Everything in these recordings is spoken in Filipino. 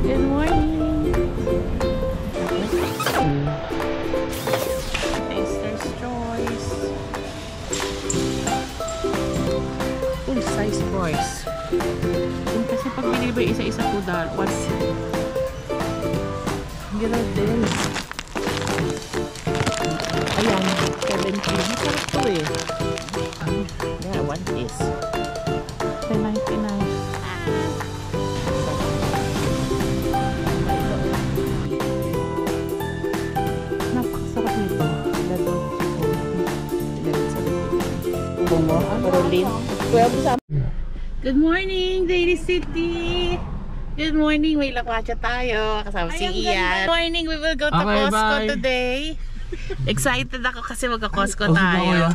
Good morning. Taster's Choice. Full size price. Yung kasi pag deliver isa-isa $2. Meron din. Ayan, 17. Masarap to eh. Yeah, one piece. $10.99. Napakasarap nito. Bungo, Caroline. 12 sa. Good morning, Daily City. Good morning, may lakwatsa tayo. Kasama si Ian. Good morning, we will go to Costco today. Excited ako kasi magka-Costco tayo.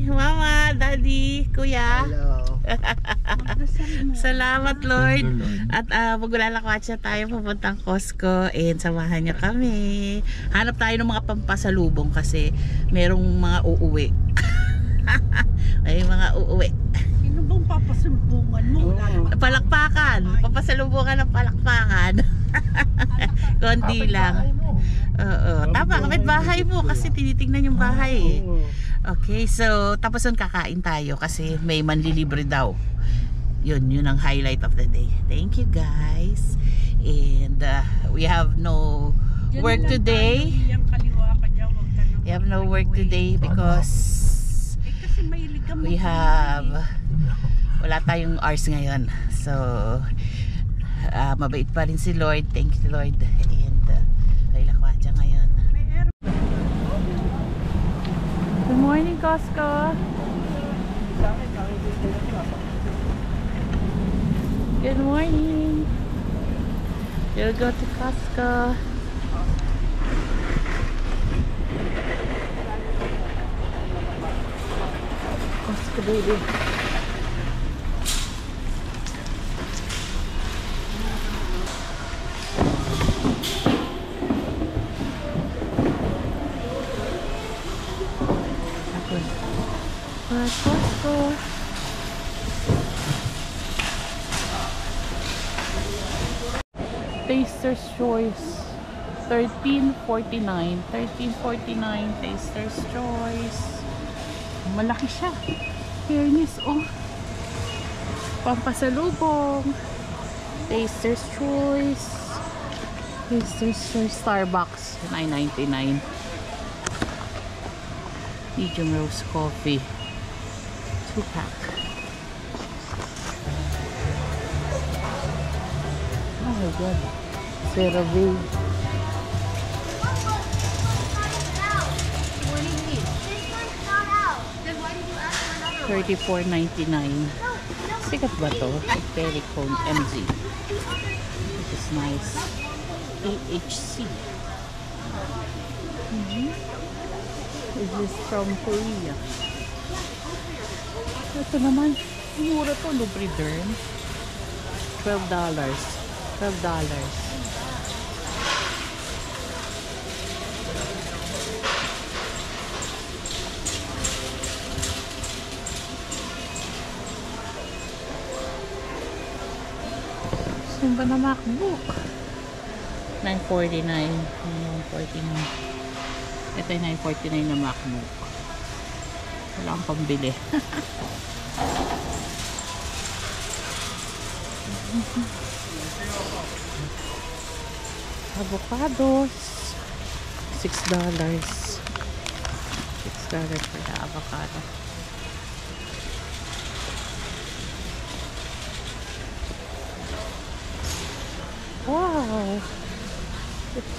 Mama, Daddy, Kuya. Hello. Salamat, Lord. At maglalakwatsa tayo papuntang Costco and samahan niyo kami. Hanap tayo ng mga pampasalubong kasi merong mga uuwi. May mga uuwi. Sino bang papasalubungan mo? Palakpakan. Papasalubungan ng palakpakan. Konti lang. Oo. Tama, kapitbahay mo kasi tinitingnan yung bahay eh. Okay, so tapos nun kakain tayo kasi may manlilibre daw. Yun ang highlight of the day. Thank you guys. And we have no work today. We have no work today because we have wala tayong hours ngayon. So mabait pa rin si Lord. Thank you Lord. And may lakwatsa ngayon. Good morning Costco. Good morning. We'll go to Costco. Costco baby. Costco. Taster's Choice. $13.49. $13.49 Taster's Choice. Malaki siya. Fairness, oh. Pampasalubong. Taster's Choice. Taster's Choice. Starbucks. $9.99. Medium roast coffee. 2-pack. Oh my god. CeraVe. $34.99. Sikat ba to? Pericone MZ. This is nice. AHC. This is from Korea. Ito naman, mura to, Lubriderm. $12. $12. Saan ba na MacBook? $9.49. Ito yung $9.49 na MacBook. Wala akong pambili. Avocados. $6. $6 for the avocado. Wow!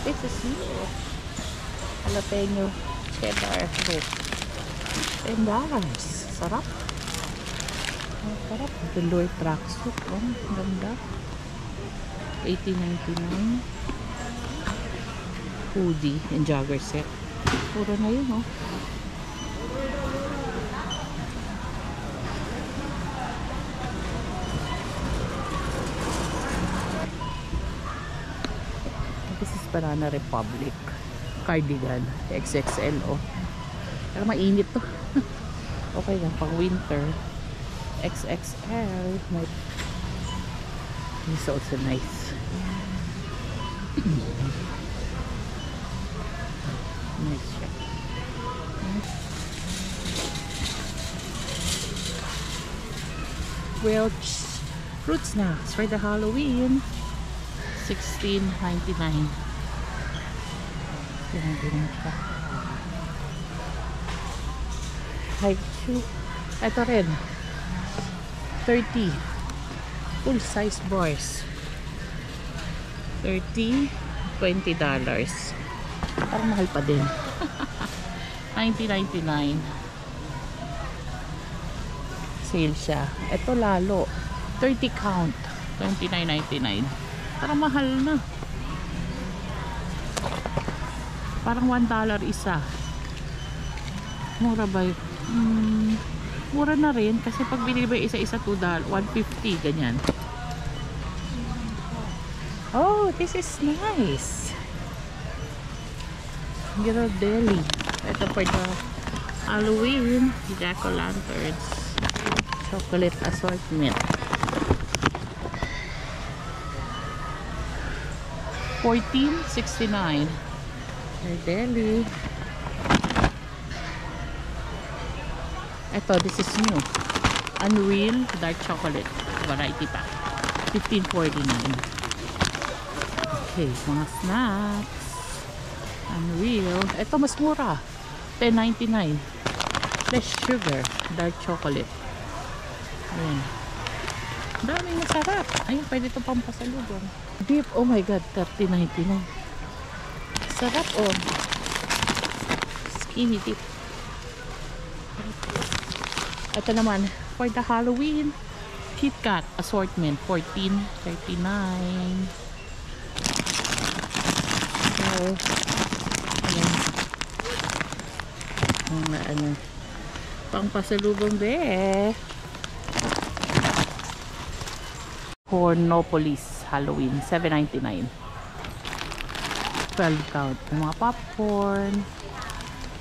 This is new. Jalapeno cheddar fruit. $10. Sarap. Sarap. Velour tracksuit. Oh, ganda. $18.99. Hoodie and jogger set. Puro na yun, oh. This is Banana Republic. Cardigan. XXL, oh. Pero mainit to. Okay lang, pang winter. XXL. May This is also nice. Nice siya. Welch's fruit snacks for the Halloween. $16.99. Ganun siya. Haichu. Ito rin. 30. Full size bars. $30. $20. Parang mahal pa din. $19.99. Sale siya. Ito lalo. 30 count. $29.99. Parang mahal na. Parang $1 isa. Mura ba yun? Mura na rin. Kasi pag binili ba isa-isa $2, $1.50. Ganyan. Oh, this is nice. Ghirardelli. Ito for the Halloween. Jack-o'-lanterns. Chocolate assortment. $14.69. Ghirardelli. Ito, this is new. Unreal dark chocolate variety pack. $15.49. Okay, mga snacks. Unreal. Ito mas mura. $10.99. Less sugar dark chocolate. Ayan. Daming masarap. Ayun, pwede ito pampasalubong. Beef, oh my god, $30.99. Sarap, oh. Skinny dip. Ito naman, for the Halloween, KitKat assortment, $14.39. So, ayan. Ano, pang pasalubong be. Cornopolis Halloween, $7.99. 12 count. Yung mga popcorn.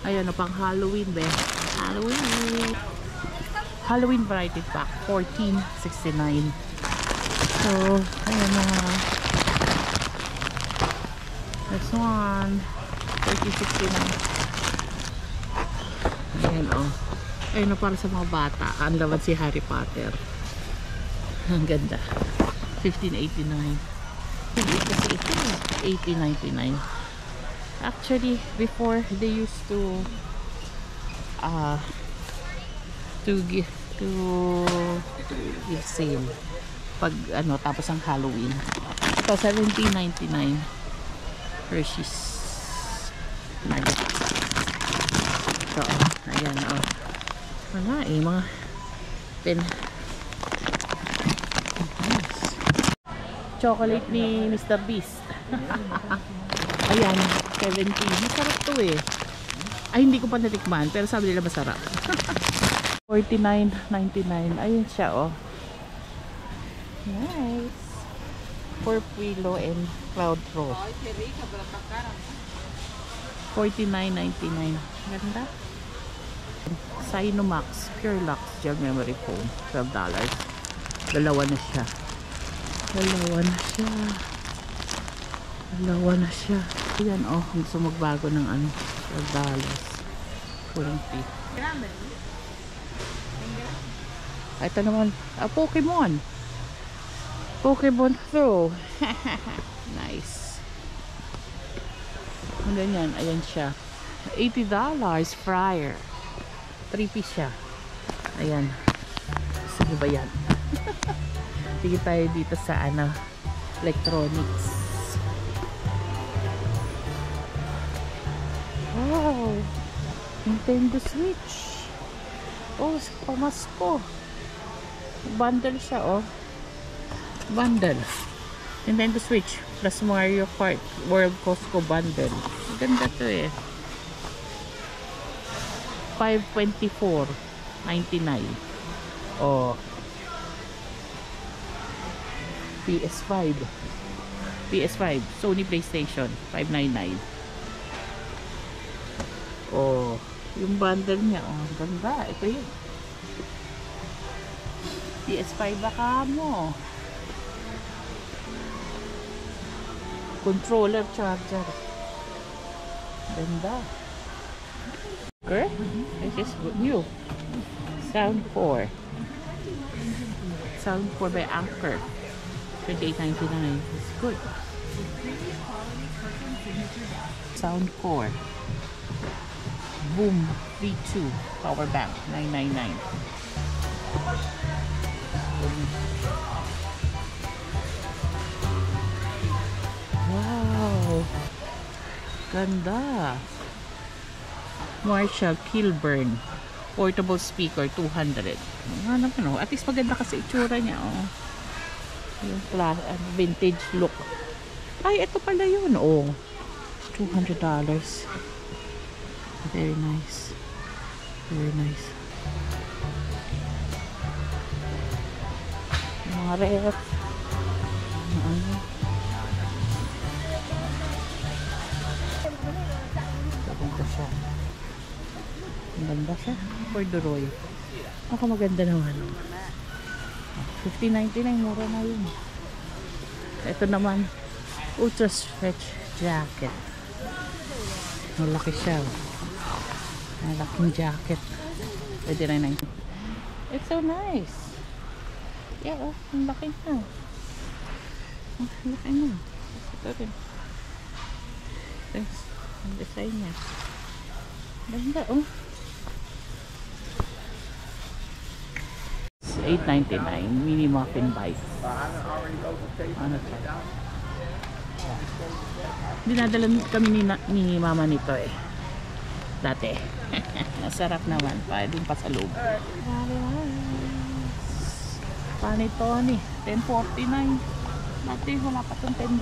Ayan, pang Halloween be. Halloween variety pack, $14.69. So, ayan na. This one, $14.69. Ayan, oh. Ayun na, para sa mga bata. Ang laban si Harry Potter. Ang ganda. $15.89. Hindi kasi ito, $18.99. Actually, before they used to give sale pag ano, tapos ang Halloween. Ito, $17.99. Hershey's Nugget. So, ayan, oh. Wala eh, mga 10. Chocolate ni Mr. Beast. Ayan, 70. Masarap to eh. Ay, hindi ko pa natikman, pero sabi nila masarap. $49.99. Ayun siya, oh. Nice. For Pillow and Cloud Pro. $49.99. Ganda. Sinomax Pure Lux Gel Memory Foam, $12. Dalawa na siya. Ayan, oh. Gusto magbago ng ano, $12. Full fee. Ito naman, Pokemon Throw. Nice. Ang ganyan, ayan siya. $80 fryer. 3-piece siya. Ayan. Sige ba yan? Sige tayo dito sa ano, electronics. Wow, Nintendo Switch. Oh, sa pamasko. Bundle siya, oh. Bundle. Nintendo Switch plus Mario Kart World Costco bundle. Ganda to eh. $524.99. Oh. PS5 Sony PlayStation $599. Oh, yung bundle niya, oh, ganda. Ito yun. PS5 baka mo. controller charger. Ganda. Okay? This is new. Sound 4. Sound 4 by Anchor. $28.99. It's good. Sound 4. Boom V2 power bank $9.99. Wow, ganda. Marshall Kilburn portable speaker 200. Ano naman, oh, at least maganda kasi itsura niya, oh. Yung vintage look. Ay, ito pala yun, oh. $200. Very nice. Very nice. Mga ref. Ano? Maganda siya. Maganda siya. Corduroy. Ako maganda naman. $15.99. Mura na yun. Ito naman. Ultra stretch jacket. Malaki siya. Malaking jacket. $29.99. It's so nice. Yeah, oh, ang laki na. Ang laki na. Ito rin. Thanks. Ang design niya. Ganda, oh. It's $8.99. Mini muffin bite. Ano ito? Dinadala kami ni mama nito eh. Dati. Masarap naman. Pwedeng pa sa loob. Panitone. $10.49. Dati wala pa itong $10.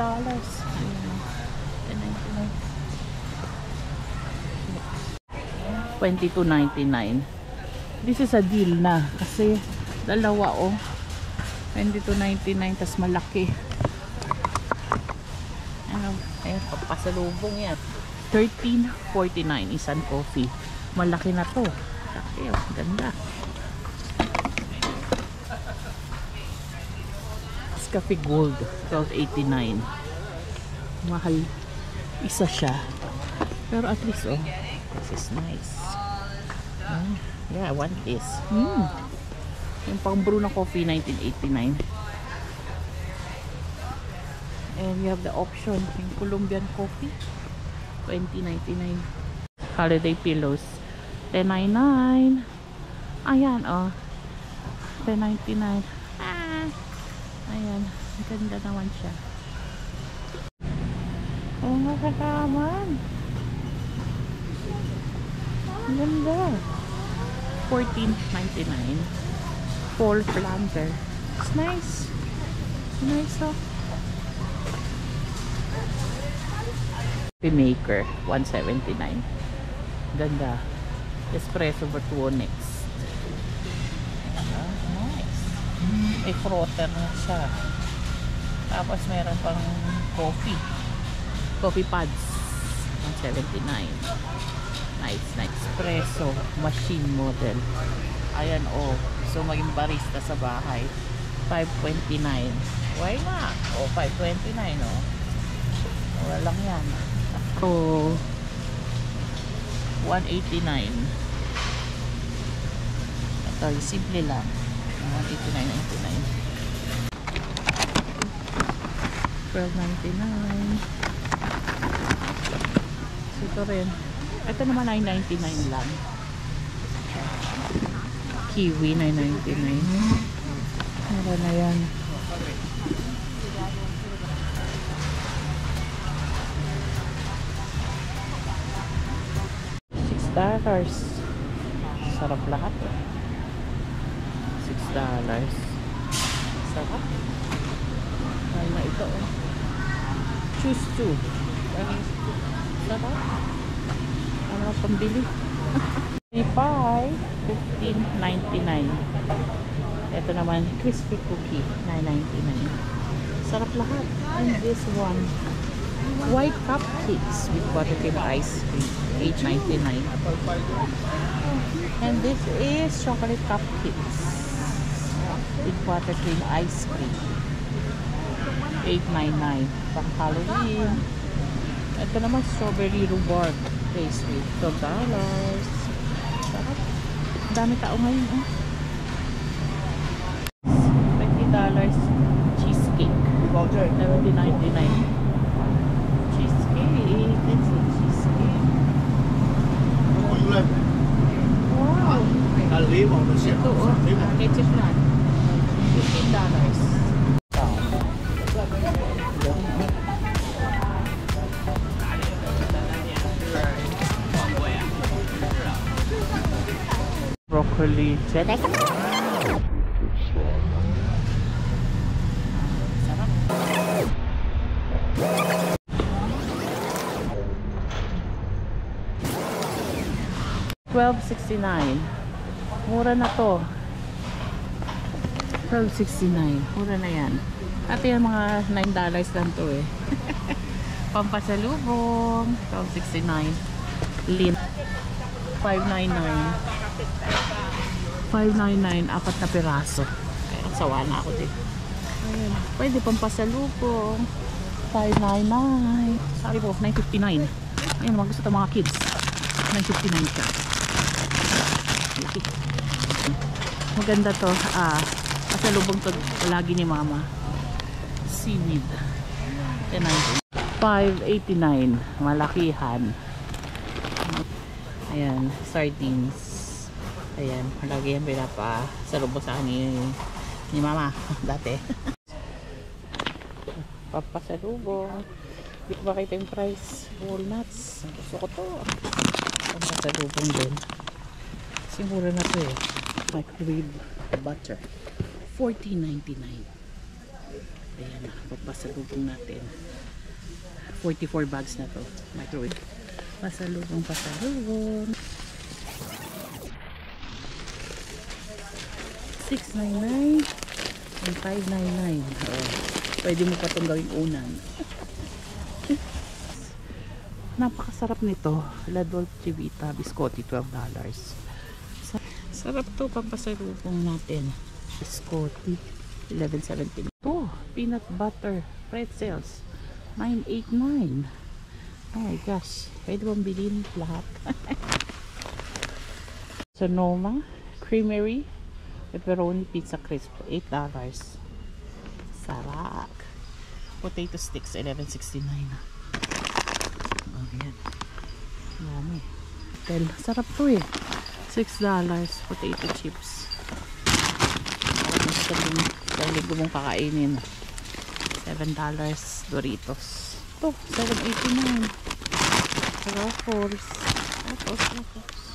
$22.99. This is a deal na. Kasi dalawa, oh. $22.99. Tas malaki. Ayan, papasalubong yan. $13.49 isang coffee. Malaki na to. Laki, oh. Ganda. Cafe Gold. $12.89. Mahal. Isa siya. Pero at least, oh. This is nice. Yeah, I want this. Yung pang brew na coffee, $19.89. And you have the option yung Colombian coffee, $20.99. Holiday pillows, $10.99. Ayan, oh, $10.99. Ayan, ganda naman siya. Oh, nakakaman. Ang ganda. $14.99. Fall planter. It's nice. Nice, oh. Maker, $179. Ganda. Espresso Virtuo next. Nice. May frother na siya. Tapos meron pang coffee. Coffee pads. $179. Nice na espresso machine model. Ayan, oh. So maging barista sa bahay. $5.29. Why not? Oh, $5.29, oh. Wala lang yan. So, $189. Ito, simple lang. $189.99. $12.99. So, ito rin. Ito naman ay $9.99 lang. Kiwi, $9.99. Meron na yan. $6. Sarap lahat. $6. Sarap. Mahal na ito, oh. Choose 2. Sarap. Ano pambili? Pie, $15.99. Ito naman, crispy cookie, $9.99. Sarap lahat. And this one, white cupcakes with buttercream ice cream, $8.99. And this is chocolate cupcakes with buttercream ice cream. $8.99 pang Halloween. Ito naman strawberry rhubarb pastry, $12. Sarap. Ang dami tao ngayon, oh. $20 cheesecake, $17.99. Cheesecake, let's see, cheesecake. Wow. Ito, oh, ketchup na. $15. Broccoli cheddar. Sarap. $12.69. Mura na to. $12.69. Mura na yan. At yung mga $9 lang to eh. Pampasalubong. $12.69. Lint. $5.99. $5.99. Apat na piraso. Kaya sawa na ako din. Ayan. Pwede pampasalubong. $5.99. Sabi po, $9.59. Ayan, mga gusto ito mga kids. $9.59 ka. Laki. Maganda to. Pasalubong to lagi ni mama. Seaweed. $5.89. Malakihan. Ayan, sardines. Ayan, lagi yan pinapasalubong sa akin ni mama dati. Papasalubong. Hindi ko makita yung price. Walnuts. Gusto ko to. Papasalubong din. Kasi mura na to eh. Microwave butter. $14.99. Ayan, papasalubong natin. 44 bags na to. Microwave. Pasalubong. $6.99 and $5.99. Pwede mo pa itong gawing unan. Napakasarap nito. La Dolce Vita Biscotti, $12. Sarap to, pampasalubong natin. Biscotti, $11.79. Ito, peanut butter pretzels, $9.89. Oh my gosh, pwede bang bilhin lahat? Sonoma Creamery pepperoni pizza crisp, $8. Sarap. Potato sticks, $11.69. Oh, yan. Dami. Sarap to eh. $6. Potato chips. Sa linggo mong kakainin. $7. Doritos. Ito, $7.89. Ruffles.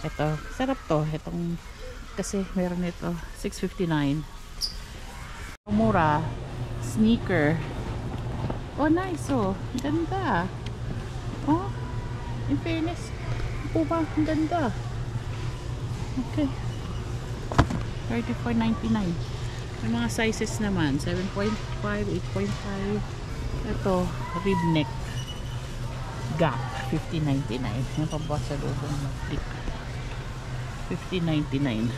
Ito, sarap to. Itong, kasi meron ito. $6.59. Mura. Sneaker. Oh, nice oh. Ganda. Oh, in fairness. Po ba? Ang ganda. Okay. $34.99. May mga sizes naman. 7.5, 8.5. Ito, rib neck. Gap. $15.99. Yung pabasa loob ng click. $15.99.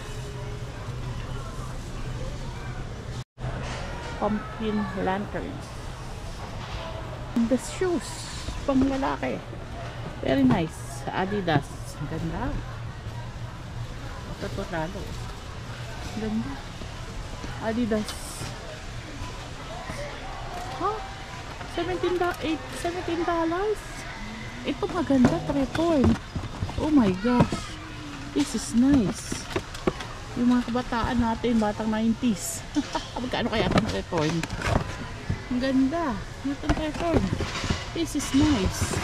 Pumpkin lanterns. The shoes. Pang lalaki. Very nice. Adidas. Ganda. Ito lalo. Ganda. Adidas. Huh? $17. Ito maganda. Tretorn. Oh my gosh. This is nice. Yung mga kabataan natin, batang 90s. Magkano kaya ito na Tretorn? Ang ganda. Itong Tretorn. This is nice.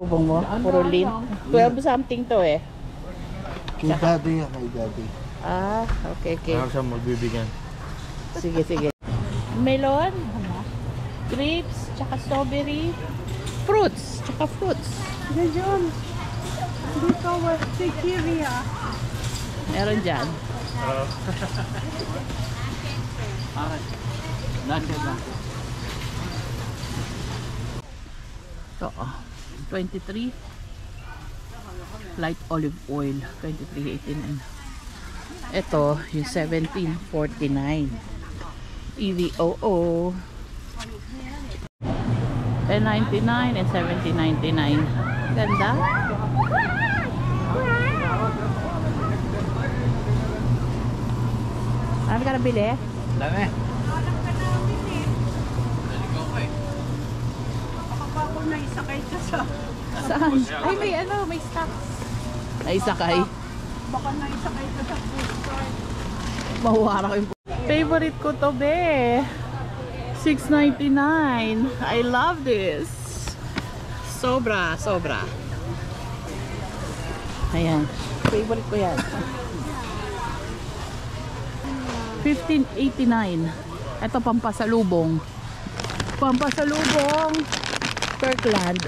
Bubong mo? Puro lin? 12 something to eh. Kay daddy yan, kay daddy. Ah, okay. Ako siya magbibigyan. Sige. Melon, grapes, tsaka strawberry, fruits. Diyan. Dito, Wikipedia. Meron dyan. Ito, 23. Light olive oil, 23.89. Ito, yung 17.49. EVOO. 10.99 and 17.99. Ganda. Ano ka nabili? Dami. Ako na isakay ka sa... Saan? Ay, may ano, may stocks. Naisakay. Baka na isakay ka sa food court. Mahuwara ko yung... Favorite ko to, be. $6.99. I love this. Sobra, sobra. Ayan. Favorite ko yan. $15.89. Ito pampasalubong. Pampasalubong. Kirkland.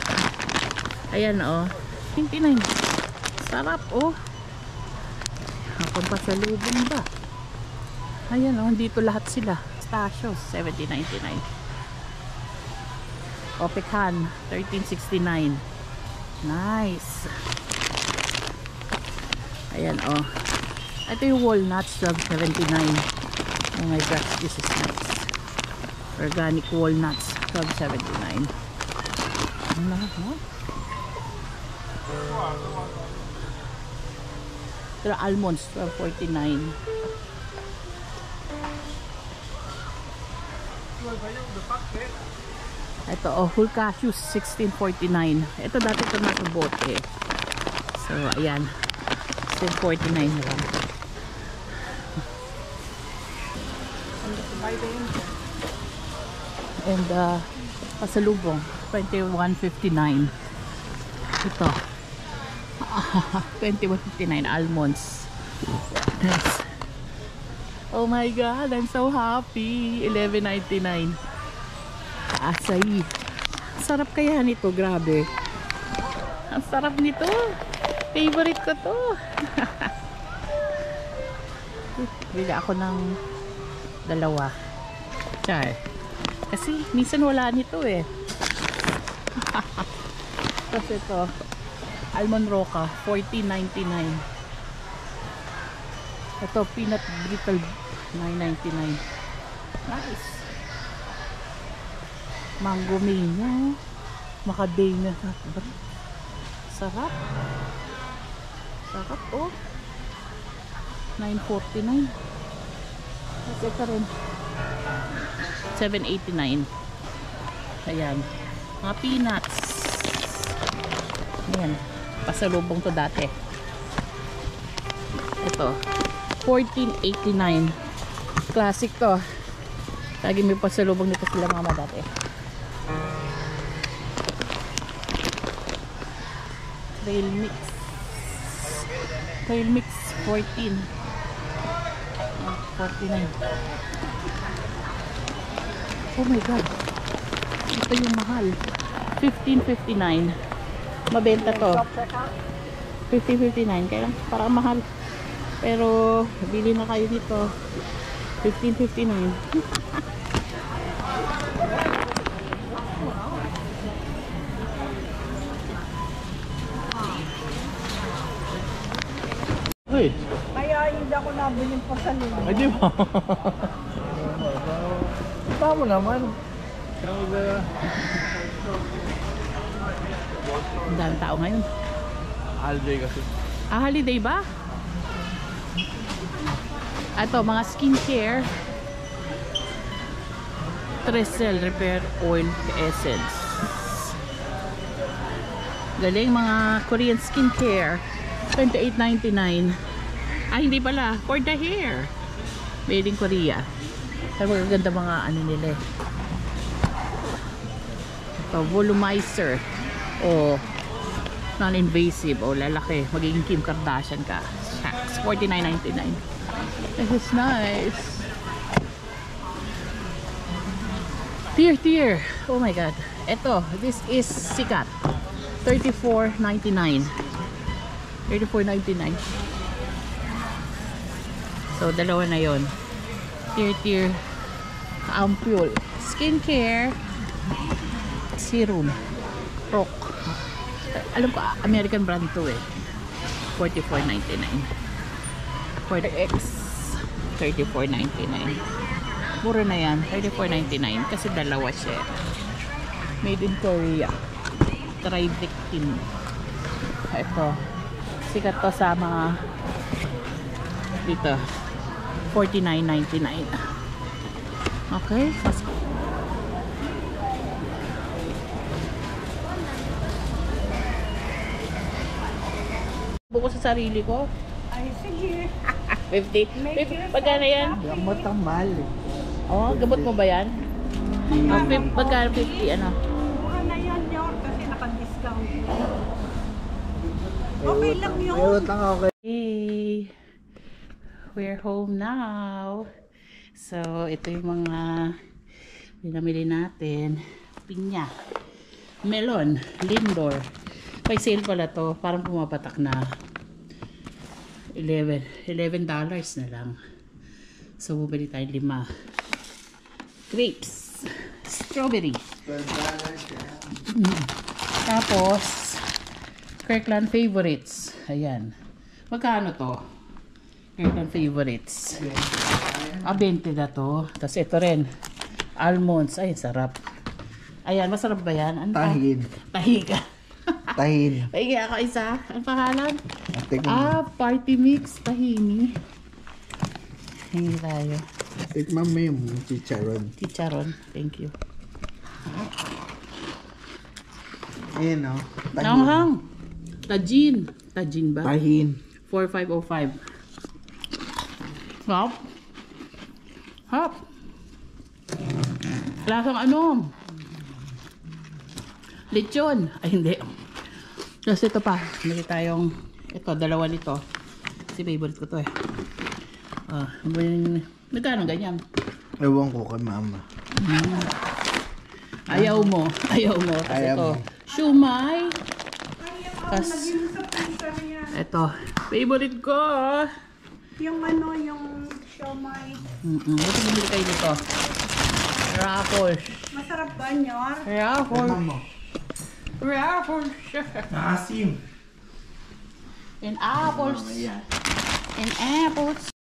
Ayan, oh. $29. Sarap, oh. Pampasalubong ba? Ayan, oh. Dito lahat sila. Pistachios, $17.99. Opekan, $13.69. Nice. Ayan, oh. Ito yung walnuts, $12.79. Oh my gosh, this is nice. Organic walnuts, $12.79. Ano na, no? Ito almonds, $12.49. Ito, oh, whole cashews, $16.49. Ito dati ito nasa bote. So, ayan. $16.49 na lang. And, pasalubong, $21.59. Ito. $21.59 almonds. Yes. Oh my God, I'm so happy. $11.99. Acai. Sarap kaya nito, grabe. Ang sarap nito. Favorite ko to. Bili ako ng dalawa. Char. Kasi minsan wala nito eh. Kasi ito, almond roca, $14.99. Ito, peanut brittle, $9.99. Nice. Mango mania. Macadamia. Sarap. Sarap, oh. $9.49. Kasi ito rin. $7.89. Ayan. Mga peanuts. Ayan. Pasalubong to dati. Ito. $14.89. Classic to. Lagi may pasalubong nito sila mama dati. Trail mix. Trail mix 14. 49. Oh my God. Ito yung mahal. $15.59. Mabenta to. $15.59. Kaya parang mahal. Pero bili na kayo dito. $15.59. Uy! Kaya hindi ako nabiling pasalubong. Ay, di ba? Tama naman. Ang daming tao ngayon. Holiday kasi. Ah, holiday ba? Ito, mga skincare. Tresel Repair Oil Essence. Galing, mga Korean skincare. $28.99. Ah, hindi pala. For the hair. Made in Korea. Pero magaganda mga ano nila eh. Ito, volumizer. O non-invasive. O lalaki. Magiging Kim Kardashian ka. Shucks. $49.99. This is nice. Tear. Oh my God. Ito, this is sikat. $34.99. $34.99. So, dalawa na yon. Tear. Ampule. Skincare. Serum. Rock. Alam ko, American brand to eh. $44.99. For the X, $34.99. Mura na yan. $34.99 kasi dalawa siya. Made in Korea. Tridectin. Ito. Sikat to sa mga dito. $49.99. Okay. Buko sa sarili ko. Ay, sige. 50. Pagkano yan? Gamot ang mahal eh. Oh, gamot mo ba yan? Oh, pagkano 50 ano? Mura na yan, Yor, kasi naka-discount. Okay lang yun. Mayroon lang ako. Hey, we're home now. So, ito yung mga pinamili natin. Pinya, melon, lindor. May sale pala to. Parang pumapatak na. $11 na lang. So, bumili tayo 5. Grapes, strawberry. Tapos, Kirkland favorites. Ayan. Magkano to? Kirkland favorites. 20 na to. Tapos ito rin. Almonds. Ay, sarap. Ayan, masarap ba yan? Ano Tahin. Tahiga. Tahin. Pahingi ako isa. Ang pangalan? Tikman Party mix. Tahini. Hingi tayo. Tikman mo yung chicharon. Chicharon. Thank you. Ayan o. Nanghang. Tajin. Tajin ba? Tahin. 4505. Hop. Hop. Lasang ano? Lechon. Ay, hindi. Tapos ito pa. Hindi tayong, ito, dalawa nito. Kasi favorite ko to eh. Magkano ganyan? Ewan ko kay mama. Ayaw mo. Ayaw mo. Tapos Ayaw ito. mo. Shumai. Tapos, Yung sa freezer yan. ito. Favorite ko. Yung ano, yung siomay. Ito bumili kayo nito. Raffles. Masarap ba, Yor? Raffles. mo. Raffles. Nakasim. And apples. Ayan. And apples.